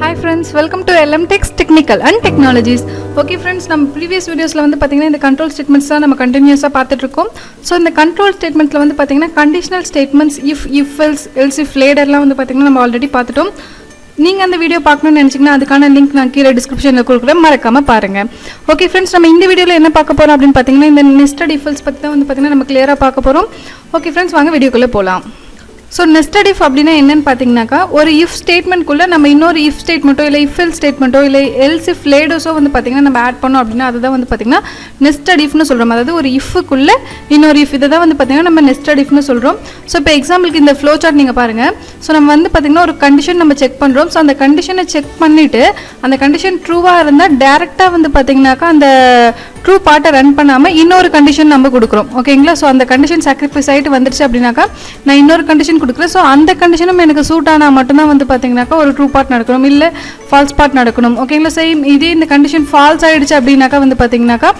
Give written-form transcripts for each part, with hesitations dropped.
Hi friends, welcome to lmtechs technical and technologies. Okay friends, நம்ம previous videosல வந்து பாத்தீங்கன்னா இந்த control statements தான் நம்ம continuously பார்த்துட்டு இருக்கோம். So இந்த control statementsல வந்து பாத்தீங்கன்னா conditional statements if else if laterலாம் வந்து பாத்தீங்கன்னா நம்ம ஆல்ரெடி பார்த்துட்டோம். நீங்க அந்த வீடியோ பார்க்கணும்னு நினைச்சீங்கன்னா அதுக்கான லிங்க் நான் கீழ டிஸ்கிரிப்ஷன்ல கொடுக்கிறேன், மறக்காம பாருங்க. ஓகே फ्रेंड्स, நம்ம இந்த வீடியோல என்ன பார்க்க போறோம் அப்படினு பாத்தீங்கன்னா இந்த nested if else பத்தி தான் வந்து பாத்தீங்கன்னா நம்ம கிளியரா பார்க்க போறோம். ஓகே फ्रेंड्स, வாங்க வீடியோக்குள்ள போலாம். ஸோ நெஸ்டட் இஃப் அப்படின்னா என்னன்னு பார்த்தீங்கன்னாக்கா ஒரு இஃப் ஸ்டேட்மெண்ட்குள்ளே நம்ம இன்னொரு இஃப் ஸ்டேட்மெண்ட்டோ இல்லை இஃப் எல் ஸ்டேட்மெண்ட்டோ இல்லை எல்ஸ் இஃப் லேடோஸோ வந்து பார்த்திங்கன்னா நம்ம ஆட் பண்ணோம் அப்படின்னா அதுதான் வந்து பார்த்திங்கன்னா நெஸ்டட் இஃப்னு சொல்கிறோம். அதாவது ஒரு இஃபுக்குள்ளே இன்னொரு இஃப் இதை தான் வந்து பார்த்திங்கன்னா நம்ம நெஸ்டட் இஃப்னு சொல்கிறோம். ஸோ இப்போ எக்ஸாம்பிளுக்கு இந்த ஃப்ளோ சார்ட் நீங்கள் பாருங்கள். ஸோ நம்ம வந்து பார்த்திங்கன்னா ஒரு கண்டிஷன் நம்ம செக் பண்ணுறோம். ஸோ அந்த கண்டிஷனை செக் பண்ணிவிட்டு அந்த கண்டிஷன் ட்ரூவாக இருந்தால் டேரெக்டாக வந்து பார்த்திங்கனாக்கா அந்த ட்ரூ பார்ட்டை ரன் பண்ணாமல் இன்னொரு கண்டிஷன் நம்ம கொடுக்குறோம். ஓகேங்களா? ஸோ அந்த கண்டிஷன் சாக்ரிஃபைஸ் ஆகிட்டு வந்துருச்சு அப்படின்னாக்கா நான் இன்னொரு கண்டிஷன் கொடுக்குறேன். ஸோ அந்த கண்டிஷனும் எனக்கு சூட் ஆனால் மட்டும்தான் வந்து பார்த்தீங்கன்னாக்கா ஒரு ட்ரூ பார்ட் நடக்கணும், இல்லை ஃபால்ஸ் பார்ட் நடக்கணும். ஓகேங்களா? சேம் இதே இந்த கண்டிஷன் ஃபால்ஸ் ஆகிடுச்சு அப்படின்னாக்கா வந்து பார்த்தீங்கன்னாக்கா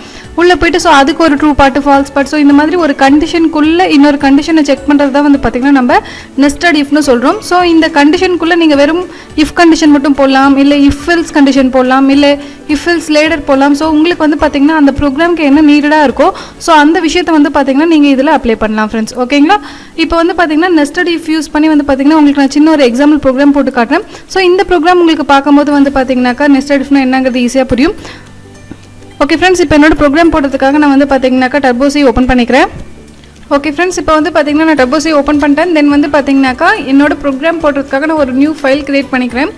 உள்ளே போயிட்டு ஸோ அதுக்கு ஒரு true part false part. So இந்த மாதிரி ஒரு கண்டிஷனுக்குள்ளே இன்னொரு கண்டிஷனை செக் பண்ணுறது தான் வந்து பார்த்தீங்கன்னா நம்ம நெஸ்டட் இஃப்னு சொல்கிறோம். ஸோ இந்த கண்டிஷனுக்குள்ளே நீங்கள் வெறும் இஃப் கண்டிஷன் மட்டும் போடலாம், இல்லை இஃப் எல்ஸ் கண்டிஷன் போடலாம், இல்லை இஃப் எல்ஸ் லேடர் போடலாம். ஸோ உங்களுக்கு வந்து பார்த்தீங்கன்னா அந்த ப்ரோக்ராம்க்கு என்ன நீடடாக இருக்கோ ஸோ அந்த விஷயத்தை வந்து பார்த்தீங்கன்னா நீங்கள் இதில் அப்ளை பண்ணலாம் ஃப்ரெண்ட்ஸ். ஓகேங்களா? இப்போ வந்து பார்த்தீங்கன்னா நெஸ்டட் இஃப் யூஸ் பண்ணி வந்து பார்த்தீங்கன்னா உங்களுக்கு நான் சின்ன ஒரு எக்ஸாம்பிள் ப்ரோக்ராம் போட்டு காட்டுறேன். ஸோ இந்த ப்ரோக்ராம் உங்களுக்கு பார்க்கும்போது வந்து பார்த்தீங்கன்னாக்கா நெஸ்டட் இஃப்னா என்னங்கிறது ஈஸியாக புரியும். ஓகே ஃப்ரெண்ட்ஸ், இப்போ என்னோட ப்ரோக்ராம் போடுறதுக்காக நான் வந்து பார்த்தீங்கன்னாக்கா டர்போசி ஓப்பன் பண்ணிக்கிறேன். ஓகே ஃப்ரெண்ட்ஸ், இப்போ வந்து பார்த்தீங்கன்னா நான் டர்போசி ஓப்பன் பண்ணிட்டேன். தென் வந்து பார்த்தீங்கன்னாக்கா என்னோட ப்ரோக்ராம் போடுறதுக்காக நான் ஒரு நியூ ஃபைல் கிரியேட் பண்ணிக்கிறேன்.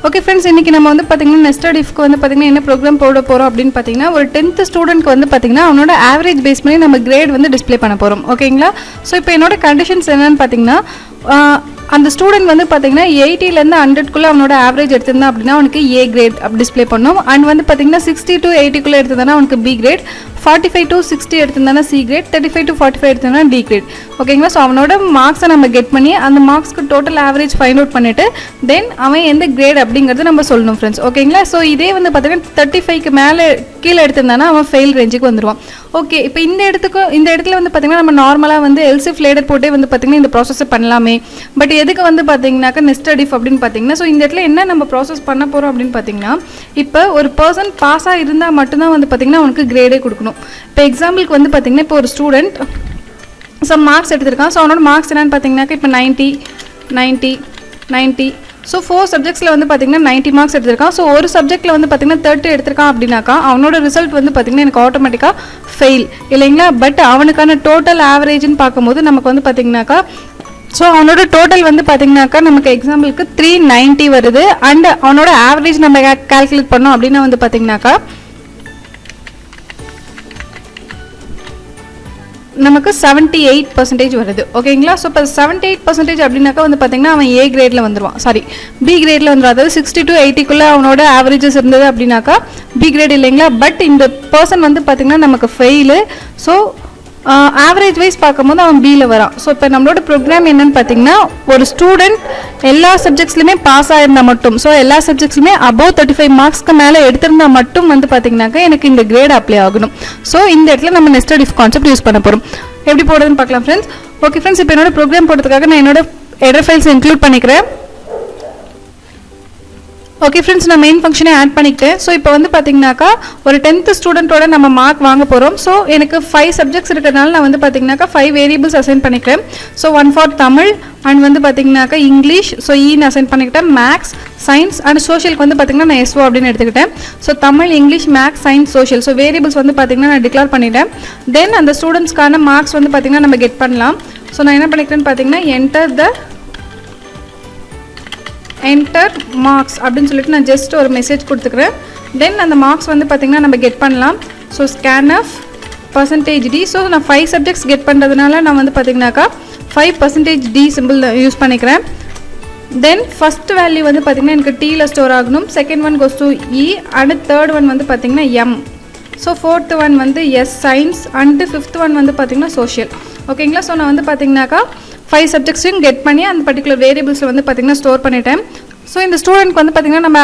ஓகே ஃப்ரெண்ட்ஸ், இன்றைக்கி நம்ம வந்து பார்த்திங்கன்னா நெஸ்டட் இஃப்க்கு வந்து பார்த்திங்கன்னா என்ன ப்ரோக்ராம் போட போகிறோம் அப்படின்னு பார்த்தீங்கன்னா ஒரு 10th ஸ்டூடெண்ட்க்கு வந்து பார்த்திங்கன்னா அவனோட ஆவரேஜ் பேஸ் பண்ணி நம்ம கிரேட் வந்து டிஸ்பிளே பண்ண போகிறோம். ஓகேங்களா? ஸோ இப்போ என்னோட கண்டிஷன்ஸ் என்னென்னு பார்த்தீங்கன்னா அந்த ஸ்டூடெண்ட் வந்து பார்த்தீங்கன்னா 80லேருந்து 100க்குள்ளே அவனோட ஆவரேஜ் எடுத்திருந்தான் அப்படின்னா அவனுக்கு ஏ கிரேட் டிஸ்பிளே பண்ணணும். அண்ட் வந்து பார்த்தீங்கன்னா 60 to 80க்குள்ளே எடுத்திருந்தானா அவனுக்கு பி கிரேட், 45 to 60 எடுத்திருந்தானா சி கிரேட், 35 to 45 எடுத்திருந்தா டி கிரேட். ஓகேங்களா? ஸோ அவனோட மார்க்ஸை நம்ம கெட் பண்ணி அந்த மார்க்ஸ்க்கு டோட்டல் ஆவரேஜ் ஃபைண்ட் அவுட் பண்ணிவிட்டு தென் அவன் எந்த கிரேட் அப்படிங்கிறது நம்ம சொல்லணும் ஃப்ரெண்ட்ஸ். ஓகேங்களா? ஸோ இதே வந்து பார்த்தீங்கன்னா 35க்கு மேலே கீழே எடுத்திருந்தானா அவன் ஃபெயில் ரேஞ்சுக்கு வந்துடுவான். ஓகே, இப்போ இந்த இடத்துல வந்து பார்த்தீங்கன்னா நம்ம நார்மலாக வந்து எல்சிஃப் லேடர் போட்டே வந்து பார்த்தீங்கன்னா இந்த ப்ராசஸை பண்ணலாமே. பட் எதுக்கு வந்து பார்த்தீங்கன்னாக்கா நெஸ்டட் இஃப் அப்படின்னு பார்த்தீங்கன்னா ஸோ இந்த இடத்துல என்ன நம்ம ப்ராசஸ் பண்ண போகிறோம் அப்படின்னு பார்த்தீங்கன்னா இப்போ ஒரு பர்சன் பாஸாக இருந்தால் மட்டும்தான் வந்து பார்த்தீங்கன்னா அவனுக்கு கிரேடே கொடுக்கணும். இப்போ எக்ஸாம்பிளுக்கு வந்து பார்த்தீங்கன்னா இப்போ ஒரு ஸ்டூடெண்ட் சம் மார்க்ஸ் எடுத்திருக்கான். ஸோ அவனோட மார்க்ஸ் என்னன்னு பார்த்தீங்கன்னாக்கா இப்போ 90 ஸோ 4 சப்ஜெக்ட்ஸில் வந்து பார்த்தீங்கன்னா 90 மார்க்ஸ் எடுத்திருக்கான். ஸோ ஒரு சப்ஜெக்ட்டில் வந்து பார்த்தீங்கன்னா 30 எடுத்திருக்கான் அப்படின்னாக்கா அவனோட ரிசல்ட் வந்து பார்த்தீங்கன்னா எனக்கு ஆட்டோமேட்டிக்காக ஃபெயில் இல்லைங்களா? பட் அவனுக்கான டோட்டல் ஆவரேஜ்னு பார்க்கும்போது நமக்கு வந்து பார்த்தீங்கன்னாக்கா ஸோ அவனோட டோட்டல் வந்து பார்த்தீங்கன்னாக்கா நமக்கு எக்ஸாம்பிளுக்கு 390 வருது. அண்ட் அவனோட ஆவரேஜ் நம்ம கால்குலேட் பண்ணோம் அப்படின்னா வந்து பார்த்தீங்கன்னாக்கா நமக்கு 78% வருது. ஓகேங்களா? ஸோ இப்போ 78% அப்படின்னாக்கா வந்து பார்த்தீங்கன்னா அவன் ஏ கிரேடில் வந்துடுவான், சாரி பி கிரேடில் வந்துடும். அதாவது 60 to 80க்குள்ளே அவனோட ஆவரேஜஸ் இருந்தது அப்படின்னாக்கா பி கிரேட் இல்லைங்களா? பட் இந்த பர்சன் வந்து பார்த்தீங்கன்னா நமக்கு ஃபெயிலு. ஸோ ஆவரேஜ் வைஸ் பார்க்கும்போது அவன் பியில் வரான். ஸோ இப்போ நம்மளோட ப்ரோக்ராம் என்னன்னு பார்த்தீங்கன்னா ஒரு ஸ்டூடெண்ட் எல்லா சப்ஜெக்ட்ஸ்லையுமே பாஸ் ஆகிருந்தால் மட்டும், ஸோ எல்லா சப்ஜெக்ட்ஸ்லையுமே அபவ் 35 மார்க்ஸ்க்கு மேலே எடுத்திருந்தால் மட்டும் வந்து பார்த்தீங்கன்னாக்கா எனக்கு இந்த கிரேட் அப்ளை ஆகணும். ஸோ இந்த இடத்துல நம்ம நெஸ்டட் இஃப் கான்செப்ட் யூஸ் பண்ண போகிறோம். எப்படி போடுறதுன்னு பார்க்கலாம் ஃப்ரெண்ட்ஸ். ஓகே ஃப்ரெண்ட்ஸ், இப்போ என்னோட ப்ரோக்ராம் போடுறதுக்காக நான் என்னோட ஹெடர் ஃபைல்ஸ் இன்க்ளூட் பண்ணிக்கிறேன். ஓகே ஃப்ரெண்ட்ஸ், நான் மெயின் ஃபங்க்ஷனே ஆட் பண்ணிக்கிட்டேன். ஸோ இப்போ வந்து பார்த்தீங்கன்னாக்கா ஒரு 10th ஸ்டூடெண்ட்டோட நம்ம மார்க் வாங்க போகிறோம். ஸோ எனக்கு 5 சப்ஜெக்ட்ஸ் இருக்கிறதுனால நான் வந்து பார்த்தீங்கன்னாக்கா 5 வேரியபிள்ஸ் அசைன் பண்ணிக்கிறேன். ஸோ 1 ஃபார் தமிழ் அண்ட் வந்து பார்த்தீங்கன்னாக்கா இங்கிலீஷ், ஸோ ஈன்னு அசைன் பண்ணிக்கிட்டேன். மேக்ஸ், சயின்ஸ் அண்ட் சோஷியலுக்கு வந்து பார்த்தீங்கன்னா நான் எஸ்ஓ அப்படின்னு எடுத்துக்கிட்டேன். So Tamil, English, maths, science, social so variables வந்து பார்த்தீங்கன்னா நான் டிக்ளேர் பண்ணிட்டேன். தென் அந்த ஸ்டூடெண்ட்ஸ்க்கான மார்க்ஸ் வந்து பார்த்தீங்கன்னா நம்ம கெட் பண்ணலாம். ஸோ நான் என்ன பண்ணிக்கிறேன்னு பார்த்தீங்கன்னா என்டர் மார்க்ஸ் அப்படின்னு சொல்லிட்டு நான் ஜஸ்ட் ஒரு மெசேஜ் கொடுத்துக்கிறேன். தென் அந்த மார்க்ஸ் வந்து பார்த்திங்கன்னா நம்ம கெட் பண்ணலாம். So scanf % d. So நான் 5 சப்ஜெக்ட்ஸ் கெட் பண்ணுறதுனால நான் வந்து பார்த்திங்கனாக்கா 5% டி சிம்பிள் யூஸ் பண்ணிக்கிறேன். தென் ஃபஸ்ட் வேல்யூ வந்து பார்த்திங்கன்னா எனக்கு டீயில் ஸ்டோர் ஆகணும். Second one goes to E and third one வந்து பார்த்திங்கன்னா எம். ஸோ ஃபோர்த் ஒன் வந்து S science and fifth one வந்து பார்த்திங்கன்னா சோஷியல். ஓகேங்களா? ஸோ நான் வந்து பார்த்திங்கனாக்கா 5 சப்ஜெக்ட்ஸையும் கெட் பண்ணி அந்த பர்டிகுலர் வேரியபிள்ஸில் வந்து பார்த்திங்கன்னா ஸ்டோர் பண்ணிட்டேன். ஸோ இந்த ஸ்டூடெண்ட்க்கு வந்து பார்த்திங்கன்னா நம்ம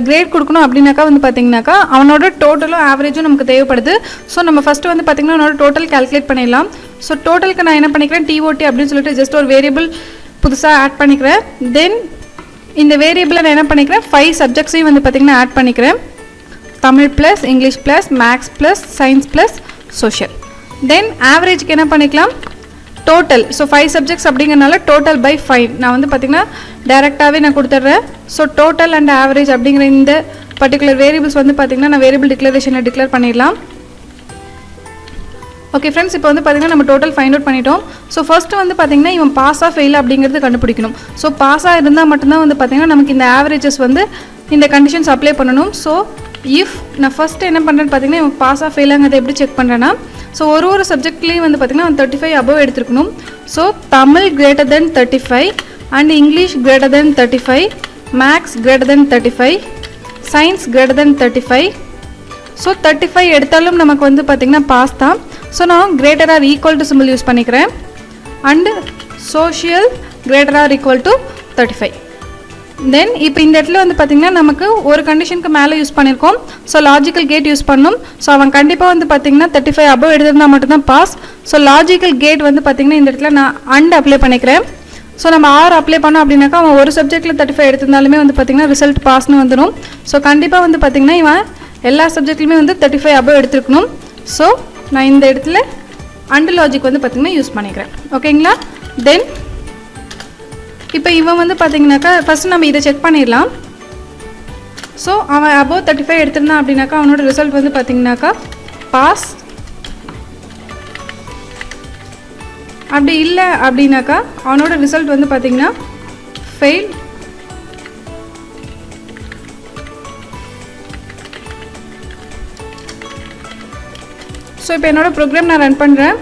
கிரேட் கொடுக்கணும் அப்படின்னாக்கா வந்து பார்த்திங்கனாக்கா அவனோட டோட்டலும் ஆவரேஜும் நமக்கு தேவைப்படுது. ஸோ நம்ம ஃபஸ்ட்டு வந்து பார்த்திங்கன்னா அவனோட டோட்டல் கால்குலேட் பண்ணிடலாம். ஸோ டோட்டலுக்கு நான் என்ன பண்ணிக்கிறேன் டிஓடி அப்படின்னு சொல்லிட்டு ஜஸ்ட் ஒரு வேரியபிள் புதுசாக ஆட் பண்ணிக்கிறேன். தென் இந்த வேரியபிளை நான் என்ன பண்ணிக்கிறேன் 5 சப்ஜெக்ட்ஸையும் வந்து பார்த்திங்கன்னா ஆட் பண்ணிக்கிறேன். Tamil plus English plus maths plus science plus social. Then ஆவரேஜ்க்கு என்ன பண்ணிக்கலாம் டோட்டல். ஸோ 5 சப்ஜெக்ட்ஸ் அப்படிங்கிறனால டோட்டல் பை 5 நான் வந்து பார்த்திங்கன்னா டைரெக்டாகவே நான் கொடுத்துட்றேன். ஸோ டோட்டல் அண்ட் ஆவரேஜ் அப்படிங்கிற இந்த பர்டிகுலர் வேரியபிள்ஸ் வந்து பார்த்திங்கன்னா நான் வேரியபிள் டிக்ளரேஷனில் டிக்ளேர் பண்ணிடலாம். ஓகே ஃப்ரெண்ட்ஸ், இப்போ வந்து பார்த்திங்கன்னா நம்ம டோட்டல் ஃபைண்ட் அவுட் பண்ணிட்டோம். ஸோ ஃபஸ்ட்டு வந்து பார்த்திங்கன்னா இவன் பாஸாக ஃபெயில் அப்படிங்கிறது கண்டுபிடிக்கணும். ஸோ பாஸாக இருந்தால் மட்டும்தான் வந்து பார்த்திங்கன்னா நமக்கு இந்த ஆவரேஜஸ் வந்து இந்த கண்டிஷன்ஸ் அப்ளை பண்ணணும். ஸோ இஃப் நான் ஃபஸ்ட்டு என்ன பண்ணுறேன்னு பார்த்திங்கன்னா இவன் பாஸாக ஃபெயிலாங்கிறத எப்படி செக் பண்ணுறேன்னா, ஸோ ஒரு சப்ஜெக்ட்லேயும் வந்து பார்த்திங்கன்னா 35 above எடுத்துருக்கணும். So Tamil greater than 35 and English greater than 35, maths greater than 35, science greater than 35. So 35 எடுத்தாலும் நமக்கு வந்து பார்த்திங்கன்னா பாஸ் தான். ஸோ நான் greater or equal to symbol use பண்ணிக்கிறேன். And social greater or equal to 35. Then இப்போ இந்த இடத்துல வந்து பார்த்திங்கன்னா நமக்கு ஒரு கண்டிஷனுக்கு மேலே யூஸ் பண்ணியிருக்கோம். ஸோ லாஜிக்கல் கேட் யூஸ் பண்ணணும். ஸோ அவன் கண்டிப்பாக வந்து பார்த்திங்கன்னா 35 above எடுத்திருந்தால் மட்டும்தான் பாஸ். ஸோ லாஜிக்கல் கேட் வந்து பார்த்திங்கன்னா இந்த இடத்துல நான் அண்ட் அப்ளை பண்ணிக்கிறேன். ஸோ நம்ம ஆர் அப்ளை பண்ணோம் அப்படின்னாக்கா அவன் ஒரு சப்ஜெக்ட்டில் 35 எடுத்திருந்தாலுமே வந்து பார்த்திங்கன்னா ரிசல்ட் பாஸ்னு வந்துடும். ஸோ கண்டிப்பாக வந்து பார்த்திங்கன்னா இவன் எல்லா சப்ஜெக்ட்லையுமே வந்து 35 above எடுத்துருக்கணும். ஸோ நான் இந்த இடத்துல அண்ட் லாஜிக் வந்து பார்த்திங்கன்னா யூஸ் பண்ணிக்கிறேன். ஓகேங்களா? தென் இப்போ இவன் வந்து பார்த்திங்கனாக்கா ஃபஸ்ட்டு நம்ம இதை செக் பண்ணிடலாம். ஸோ அவன் above 35 எடுத்திருந்தான் அப்படின்னாக்கா அவனோட ரிசல்ட் வந்து பார்த்திங்கனாக்கா பாஸ். அப்படி இல்லை அப்படின்னாக்கா அவனோட ரிசல்ட் வந்து பார்த்திங்கன்னா ஃபெயில். ஸோ இப்போ என்னோடய ப்ரோக்ராம் நான் ரன் பண்ணுறேன்.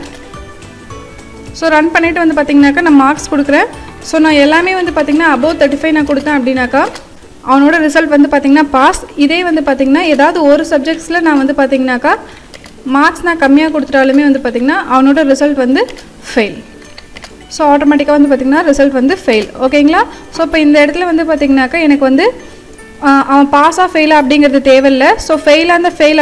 ஸோ ரன் பண்ணிவிட்டு வந்து பார்த்திங்கனாக்கா நான் மார்க்ஸ் கொடுக்குறேன். ஸோ நான் எல்லாமே வந்து பார்த்திங்கன்னா above 35 நான் கொடுத்தேன் அப்படின்னாக்கா அவனோட ரிசல்ட் வந்து பார்த்திங்கன்னா பாஸ். இதே வந்து பார்த்திங்கன்னா ஏதாவது ஒரு சப்ஜெக்ட்ஸில் நான் வந்து பார்த்திங்கனாக்கா மார்க்ஸ் நான் கம்மியாக கொடுத்துட்டாலுமே வந்து பார்த்திங்கன்னா அவனோட ரிசல்ட் வந்து ஃபெயில். ஸோ ஆட்டோமேட்டிக்காக வந்து பார்த்திங்கன்னா ரிசல்ட் வந்து ஃபெயில். ஓகேங்களா? ஸோ இப்போ இந்த இடத்துல வந்து பார்த்திங்கனாக்கா எனக்கு வந்து அவன் பாஸாக ஃபெயிலா அப்படிங்கிறது தேவையில்லை. ஸோ ஃபெயில்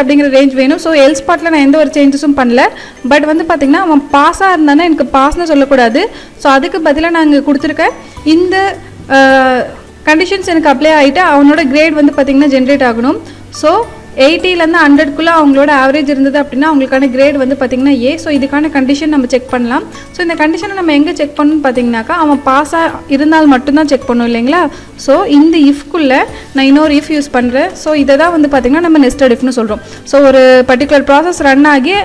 அப்படிங்கிற ரேஞ்ச் வேணும். ஸோ எல்ஸ் பார்ட்டில் நான் எந்த ஒரு சேஞ்சஸும் பண்ணல. பட் வந்து பார்த்திங்கன்னா அவன் பாஸாக இருந்தானா எனக்கு பாஸ்னு சொல்லக்கூடாது. ஸோ அதுக்கு பதிலாக நான் இங்கே கொடுத்துருக்கேன் இந்த கண்டிஷன்ஸ் எனக்கு அப்ளை ஆகிட்டு அவனோட கிரேட் வந்து பார்த்திங்கன்னா ஜென்ரேட் ஆகணும். ஸோ 80லேருந்து 100க்குள்ளே அவங்களோட ஆவரேஜ் இருந்தது அப்படின்னா அவங்களுக்கான கிரேட் வந்து பார்த்திங்கன்னா ஏ. ஸோ இதுக்கான கண்டிஷன் நம்ம செக் பண்ணலாம். ஸோ இந்த கண்டிஷனை நம்ம எங்கே செக் பண்ணணும்னு பார்த்திங்கனாக்கா அவன் பாஸாக இருந்தால் மட்டும்தான் செக் பண்ணணும் இல்லைங்களா? ஸோ இந்த இஃப்குள்ளே நான் இன்னொரு இஃப் யூஸ் பண்ணுறேன். ஸோ இதை தான் வந்து பார்த்திங்கன்னா நம்ம நெஸ்டட் இஃப்னு சொல்கிறோம். ஸோ ஒரு பர்டிகுலர் ப்ராசஸ் ரன் ஆகி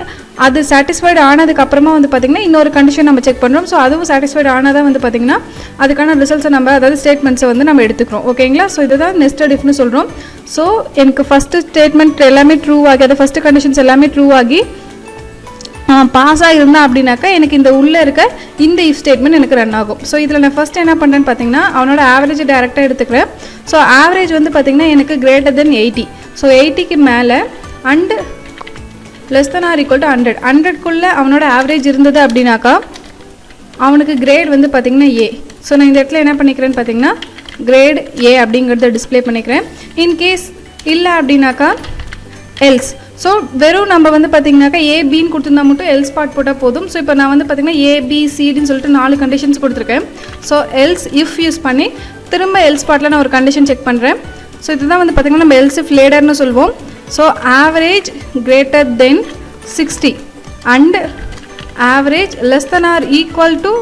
அது சாட்டிஸ்ஃபைடு ஆனதுக்கப்புறமா வந்து பார்த்திங்கன்னா இன்னொரு கண்டிஷன் நம்ம செக் பண்ணுறோம். ஸோ அதுவும் சாட்டிஸ்ஃபைடு ஆனதாக வந்து பார்த்திங்கன்னா அதுக்கான ரிசல்ட்ஸை நம்ம அதாவது ஸ்டேட்மெண்ட்ஸை வந்து நம்ம எடுத்துக்கிறோம். ஓகேங்களா? ஸோ இதை தான் நெஸ்டட் இஃப்னு சொல்கிறோம். ஸோ எனக்கு ஃபஸ்ட்டு ஸ்டேட்மெண்ட் எல்லாமே ட்ரூ ஆகி அது ஃபஸ்ட்டு கண்டிஷன்ஸ் எல்லாமே ட்ரூ ஆகி பாஸாக இருந்தால் அப்படின்னாக்கா எனக்கு இந்த உள்ளே இருக்க இந்த இஃப் ஸ்டேட்மெண்ட் எனக்கு ரன் ஆகும். ஸோ இதில் நான் ஃபஸ்ட்டு என்ன பண்ணுறேன்னு பார்த்தீங்கன்னா அவனோட ஆவரேஜ் டேரெக்டாக எடுத்துக்கிறேன். ஸோ ஆவரேஜ் வந்து பார்த்திங்கன்னா எனக்கு கிரேட்டர் தென் 80. ஸோ 80க்கு மேலே and less than or equal to 100. 100க்குள்ளே அவனோட ஆவரேஜ் இருந்தது அப்படின்னாக்கா அவனுக்கு கிரேட் வந்து பார்த்திங்கன்னா ஏ. ஸோ நான் இந்த இடத்துல என்ன பண்ணிக்கிறேன்னு பார்த்தீங்கன்னா கிரேட் ஏ அப்படிங்கிறத டிஸ்பிளே பண்ணிக்கிறேன். இன்கேஸ் இல்லை அப்படின்னாக்கா எல்ஸ். ஸோ வெறும் நம்ம வந்து பார்த்திங்கனாக்கா ஏபின்னு கொடுத்துருந்தா மட்டும் எல்ஸ் பார்ட் போட்டால் போதும். ஸோ இப்போ நான் வந்து பார்த்திங்கன்னா ஏபிசிடின்னு சொல்லிட்டு 4 கண்டிஷன்ஸ் கொடுத்துருக்கேன். ஸோ எல்ஸ் இஃப் யூஸ் பண்ணி திரும்ப எல்ஸ் பார்ட்டில் நான் ஒரு கண்டிஷன் செக் பண்ணுறேன். ஸோ இதுதான் வந்து பார்த்திங்கன்னா நம்ம எல்ஸ் இஃப் லேடர்னு சொல்லுவோம். So average greater than 60 and average less than or equal to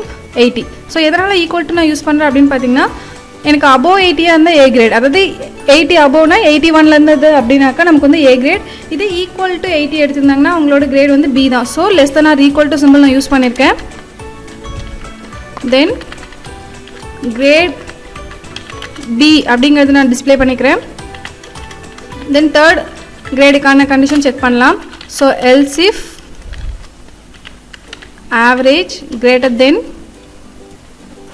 80. So எதனால் ஈக்குவல் டு நான் யூஸ் பண்ணுறேன் அப்படின்னு பார்த்தீங்கன்னா எனக்கு அபோவ் 80 இருந்தால் ஏ கிரேட், அதாவது 80 அபோவ்னா 81 இருந்தது அப்படின்னாக்கா நமக்கு வந்து ஏ கிரேட். இது ஈக்குவல் டு 80 எடுத்திருந்தாங்கன்னா அவங்களோட கிரேட் வந்து பி தான். So less than or equal to symbol நான் யூஸ் பண்ணியிருக்கேன். தென் கிரேட் பி அப்படிங்கிறது நான் டிஸ்பிளே பண்ணிக்கிறேன். தென் தேர்ட் கிரேடுக்கான கண்டிஷன் செக் பண்ணலாம். So else if average greater than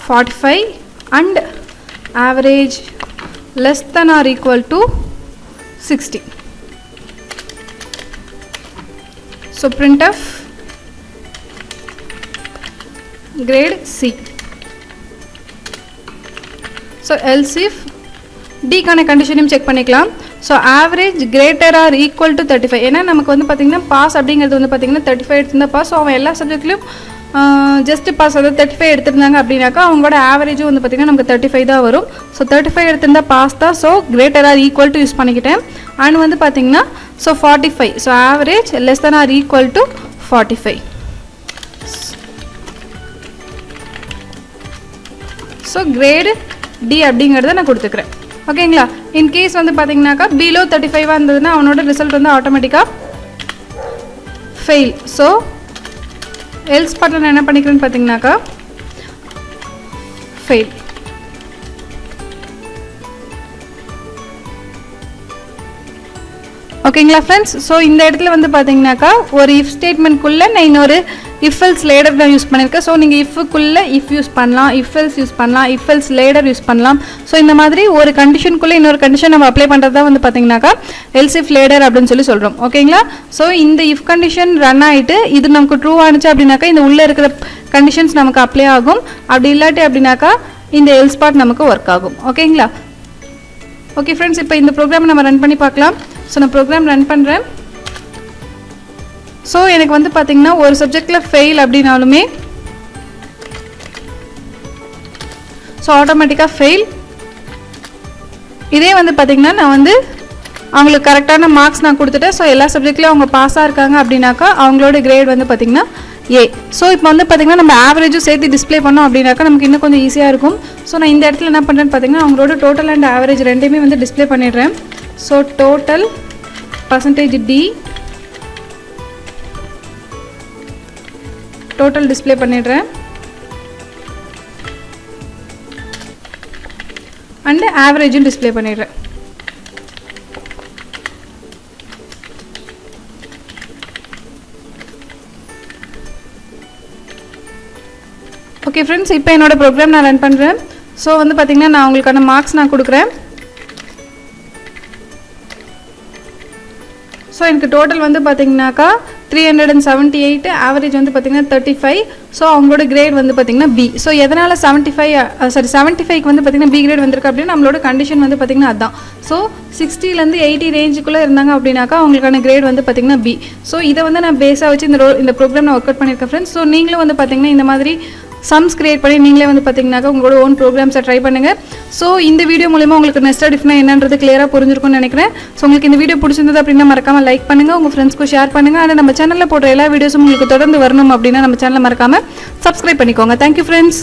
45 and average less than or equal to 60. So printf grade C. So else if D கான கண்டிஷனையும் check பண்ணிக்கலாம். So average greater or equal to 35. ஏன்னா நமக்கு வந்து பார்த்திங்கன்னா pass அப்படிங்கிறது வந்து பார்த்திங்கன்னா 35 எடுத்திருந்தா பாஸ். ஸோ அவன் எல்லா சப்ஜெக்ட்லையும் ஜஸ்ட் பாஸ் அதாவது 35 எடுத்திருந்தாங்க அப்படின்னாக்கா அவங்களோட ஆவரேஜும் வந்து பார்த்திங்கன்னா நமக்கு 35 தான் வரும். ஸோ 35 எடுத்திருந்தா பாஸ் தான். So greater or equal to use பண்ணிக்கிட்டேன். அண்ட் வந்து பார்த்திங்கன்னா so 45, so average less than or equal to 45. So grade D அப்படிங்கிறத நான் கொடுத்துக்கிறேன். ஓகேங்களா. இன்கேஸ் வந்து பார்த்தீங்கன்னாக்கா பிலோ 35 இருந்ததுன்னா அவனோட ரிசல்ட் வந்து ஆட்டோமேட்டிக்காக ஃபெயில். ஸோ எல்ஸ் பார்ட்டில் நான் என்ன பண்ணிக்கிறேன்னு பார்த்தீங்கன்னாக்கா ஃபெயில். ஓகேங்களா ஃப்ரெண்ட்ஸ். ஸோ இந்த இடத்துல வந்து பார்த்தீங்கன்னாக்கா ஒரு இஃப் ஸ்டேட்மெண்ட்குள்ளே நான் இன்னொரு இஃப் எல்ஸ் லேடர் தான் யூஸ் பண்ணியிருக்கேன். ஸோ நீங்கள் இஃப்க்குள்ளே இஃப் யூஸ் பண்ணலாம், இஃப் எல்ஸ் யூஸ் பண்ணலாம், இஃப் எல்ஸ் லேடர் யூஸ் பண்ணலாம். ஸோ இந்த மாதிரி ஒரு கண்டிஷனுக்குள்ளே இன்னொரு கண்டிஷன் நம்ம அப்ளை பண்ணுறது தான் வந்து பார்த்தீங்கன்னாக்கா எல்ஸ் இஃப் லேடர் அப்படின்னு சொல்லி சொல்கிறோம். ஓகேங்களா. ஸோ இந்த இஃப் கண்டிஷன் ரன் ஆகிட்டு இது நமக்கு ட்ரூ ஆனிச்சு அப்படின்னாக்கா இந்த உள்ளே இருக்கிற கண்டிஷன்ஸ் நமக்கு அப்ளை ஆகும். அப்படி இல்லாட்டி அப்படின்னாக்கா இந்த எல்ஸ் பார்ட் நமக்கு ஒர்க் ஆகும். ஓகேங்களா. ஓகே ஃப்ரெண்ட்ஸ், இப்போ இந்த ப்ரோக்ராம் நம்ம ரன் பண்ணி பார்க்கலாம். ஸோ நான் ப்ரோக்ராம் ரன் பண்ணுறேன். ஸோ எனக்கு வந்து பார்த்திங்கன்னா ஒரு சப்ஜெக்டில் ஃபெயில் அப்படின்னாலுமே ஸோ ஆட்டோமேட்டிக்காக ஃபெயில். இதே வந்து பார்த்திங்கன்னா நான் வந்து அவங்களுக்கு கரெக்டான மார்க்ஸ் நான் கொடுத்துட்டேன். ஸோ எல்லா சப்ஜெக்ட்லேயும் அவங்க பாஸாக இருக்காங்க அப்படின்னாக்கா அவங்களோட கிரேட் வந்து பார்த்திங்கன்னா ஏ. ஸோ இப்போ வந்து பார்த்திங்கன்னா நம்ம ஆவரேஜும் சேர்த்து டிஸ்பிளே பண்ணோம் அப்படின்னாக்கா நமக்கு இன்னும் கொஞ்சம் ஈஸியாக இருக்கும். ஸோ நான் இந்த இடத்துல என்ன பண்ணுறேன்னு பார்த்திங்கன்னா அவங்களோட டோட்டல் அண்ட் ஆவரேஜ் ரெண்டையுமே வந்து டிஸ்பிளே பண்ணிடுறேன். So total percentage D total display பண்ணிடுறேன் அண்ட் ஆவரேஜும் டிஸ்பிளே பண்ணிடுறேன். ஓகே ஃப்ரெண்ட்ஸ், இப்போ என்னோட ப்ரோக்ராம் நான் ரன் பண்ணுறேன். ஸோ வந்து பார்த்திங்கன்னா நான் உங்களுக்கான மார்க்ஸ் நான் கொடுக்குறேன். ஸோ எனக்கு டோட்டல் வந்து பார்த்திங்கனாக்கா 378, ஆவரேஜ் வந்து பார்த்திங்கன்னா 35. ஸோ அவங்களோட கிரேட் வந்து பார்த்திங்கன்னா பி. ஸோ எதனால் 75க்கு வந்து பார்த்திங்கன்னா பி கிரேட் வந்திருக்கு அப்படின்னு நம்மளோட கண்டிஷன் வந்து பார்த்திங்கன்னா அதுதான். ஸோ 60லேருந்து 80 ரேஞ்சுக்குள்ளே இருந்தாங்க அப்படின்னாக்கா அவங்களுக்கான கிரேட் வந்து பார்த்திங்கன்னா பி. ஸோ இதை வந்து நான் பேஸாக வச்சு இந்த ப்ரோக்ராம் நான் ஒர்க் அவுட் பண்ணியிருக்கேன் ஃப்ரெண்ட்ஸ். ஸோ நீங்களும் வந்து பார்த்திங்கன்னா இந்த மாதிரி சம்ஸ் கிரியேட் பண்ணி நீங்களே வந்து பார்த்தீங்கன்னாக்கா உங்களோட ஓன் ப்ரோக்ராம்ஸை ட்ரை பண்ணுங்கள். ஸோ இந்த வீடியோ மூலமா உங்களுக்கு நெஸ்டட் இஃப்னா என்னன்றது கிளியராக புரிஞ்சிருக்கும்னு நினைக்கிறேன். ஸோ உங்களுக்கு இந்த வீடியோ பிடிச்சிருந்தது அப்படின்னா மறக்காமல் லைக் பண்ணுங்கள், உங்கள் ஃப்ரெண்ட்ஸ்க்கு ஷேர் பண்ணுங்கள். ஆனால் நம்ம சேனலில் போடுற எல்லா வீடியோஸும் உங்களுக்கு தொடர்ந்து வரணும் அப்படின்னா நம்ம சேனலை மறக்காமல் சப்ஸ்கிரைப் பண்ணிக்கோங்க. Thank you friends.